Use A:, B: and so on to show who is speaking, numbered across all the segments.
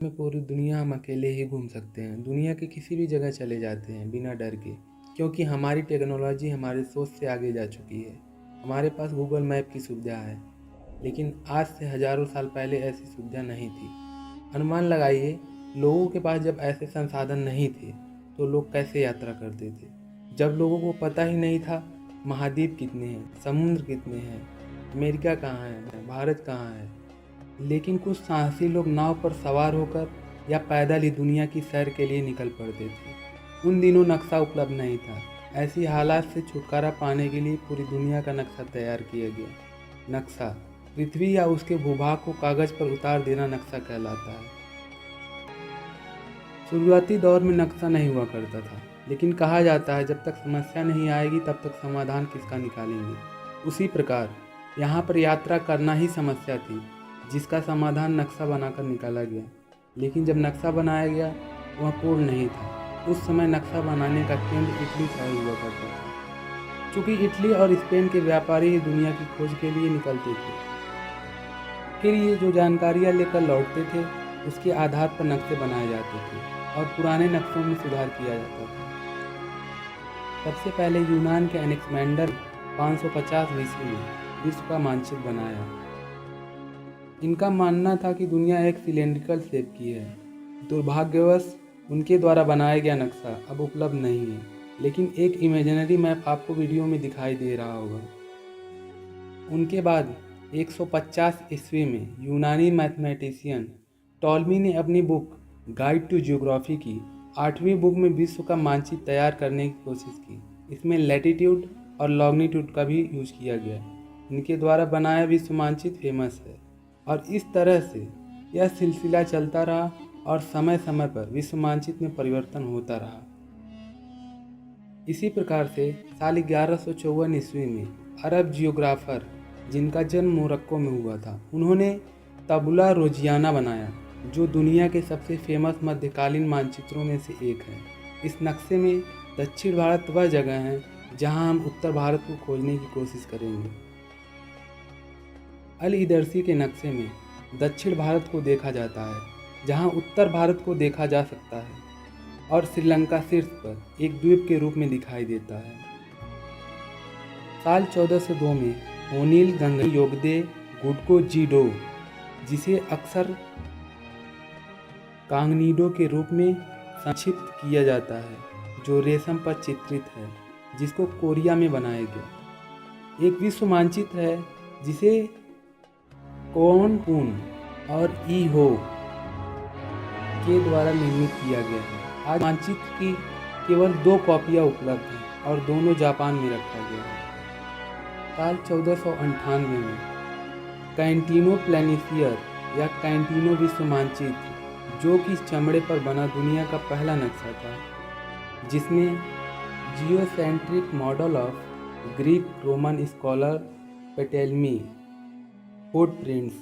A: में पूरी दुनिया हम अकेले ही घूम सकते हैं। दुनिया के किसी भी जगह चले जाते हैं बिना डर के, क्योंकि हमारी टेक्नोलॉजी हमारी सोच से आगे जा चुकी है। हमारे पास गूगल मैप की सुविधा है, लेकिन आज से हजारों साल पहले ऐसी सुविधा नहीं थी। अनुमान लगाइए, लोगों के पास जब ऐसे संसाधन नहीं थे तो लोग कैसे यात्रा करते थे। जब लोगों को पता ही नहीं था महाद्वीप कितने हैं, समुद्र कितने हैं, अमेरिका कहाँ है, भारत कहाँ है। लेकिन कुछ साहसी लोग नाव पर सवार होकर या पैदल ही दुनिया की सैर के लिए निकल पड़ते थे। उन दिनों नक्शा उपलब्ध नहीं था। ऐसी हालात से छुटकारा पाने के लिए पूरी दुनिया का नक्शा तैयार किया गया। नक्शा पृथ्वी या उसके भूभाग को कागज पर उतार देना नक्शा कहलाता है। शुरुआती दौर में नक्शा नहीं हुआ करता था, लेकिन कहा जाता है जब तक समस्या नहीं आएगी तब तक समाधान किसका निकालेंगे। उसी प्रकार यहाँ पर यात्रा करना ही समस्या थी, जिसका समाधान नक्शा बनाकर निकाला गया। लेकिन जब नक्शा बनाया गया वह पूर्ण नहीं था। उस समय नक्शा बनाने का केंद्र इटली शहर हुआ करता था। चूँकि इटली और स्पेन के व्यापारी ही दुनिया की खोज के लिए निकलते थे, फिर ये जो जानकारियाँ लेकर लौटते थे उसके आधार पर नक्शे बनाए जाते थे और पुराने नक्शों में सुधार किया जाता था। सबसे पहले यूनान के एनेक्समेंडर 550 ईस्वी में विश्व का मानचित्र बनाया। इनका मानना था कि दुनिया एक सिलेंड्रिकल शेप की है। दुर्भाग्यवश उनके द्वारा बनाया गया नक्शा अब उपलब्ध नहीं है, लेकिन एक इमेजिनरी मैप आपको वीडियो में दिखाई दे रहा होगा। उनके बाद 150 ईस्वी में यूनानी मैथमेटिशियन टॉलमी ने अपनी बुक गाइड टू जियोग्राफी की 8वीं बुक में विश्व का मानचित्र तैयार करने की कोशिश की। इसमें लैटिट्यूड और लॉन्गिट्यूड का भी यूज किया गया। इनके द्वारा बनाया विश्व मानचित्र फेमस है और इस तरह से यह सिलसिला चलता रहा और समय समय पर विश्व मानचित्र में परिवर्तन होता रहा। इसी प्रकार से साल 1154 ईस्वी में अरब जियोग्राफर, जिनका जन्म मोरक्को में हुआ था, उन्होंने तबुला रोजियाना बनाया, जो दुनिया के सबसे फेमस मध्यकालीन मानचित्रों में से एक है। इस नक्शे में दक्षिण भारत वह जगह है जहां हम उत्तर भारत को खोजने की कोशिश करेंगे। अल इदरसी के नक्शे में दक्षिण भारत को देखा जाता है, जहां उत्तर भारत को देखा जा सकता है, और श्रीलंका शीर्ष पर एक द्वीप के रूप में दिखाई देता है। साल 1402 में ओनील गंगई योगदे गुडको जीडो, जिसे अक्सर कांगनीडो के रूप में संक्षिप्त किया जाता है, जो रेशम पर चित्रित है, जिसको कोरिया में बनाया गया। एक विश्व मानचित्र है जिसे कोन उन और ई हो के द्वारा निर्मित किया गया है। आज मानचित्र की केवल 2 कॉपियाँ उपलब्ध हैं और दोनों जापान में रखा गया है। साल 1498 में कैंटिनो प्लेनिफियर या कैंटिनो विश्व मानचित्र, जो कि चमड़े पर बना दुनिया का पहला नक्शा था, जिसमें geocentric model of Greek Roman scholar Ptolemy, footprints,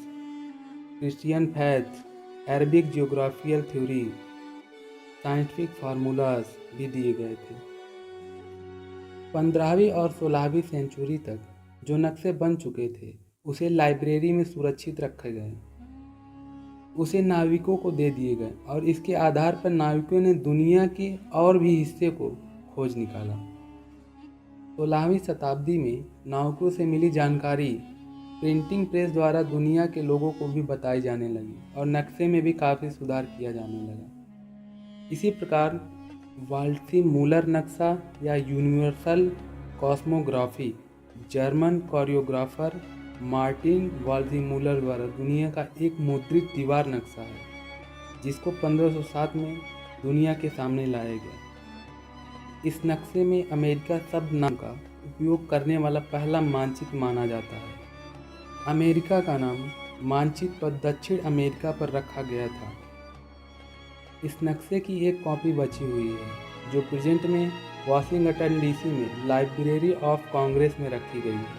A: Christian faith, Arabic geographical theory, scientific formulas भी दिए गए थे। 15वीं और 16वीं सेंचुरी तक जो नक्शे बन चुके थे उसे लाइब्रेरी में सुरक्षित रखे गए, उसे नाविकों को दे दिए गए और इसके आधार पर नाविकों ने दुनिया के और भी हिस्से को खोज निकाला। 16वीं शताब्दी में नाविकों से मिली जानकारी प्रिंटिंग प्रेस द्वारा दुनिया के लोगों को भी बताई जाने लगी और नक्शे में भी काफ़ी सुधार किया जाने लगा। इसी प्रकार वाल्सी मूलर नक्शा या universal cosmography German choreographer Martin Waldseemuller द्वारा दुनिया का एक मुद्रित दीवार नक्शा है, जिसको 1507 में दुनिया के सामने लाया गया। इस नक्शे में अमेरिका शब्द नाम का उपयोग करने वाला पहला मानचित्र माना जाता है। अमेरिका का नाम मानचित्र पर दक्षिण अमेरिका पर रखा गया था। इस नक्शे की एक कॉपी बची हुई है, जो प्रेजेंट में वाशिंगटन डीसी में लाइब्रेरी ऑफ कांग्रेस में रखी गई है।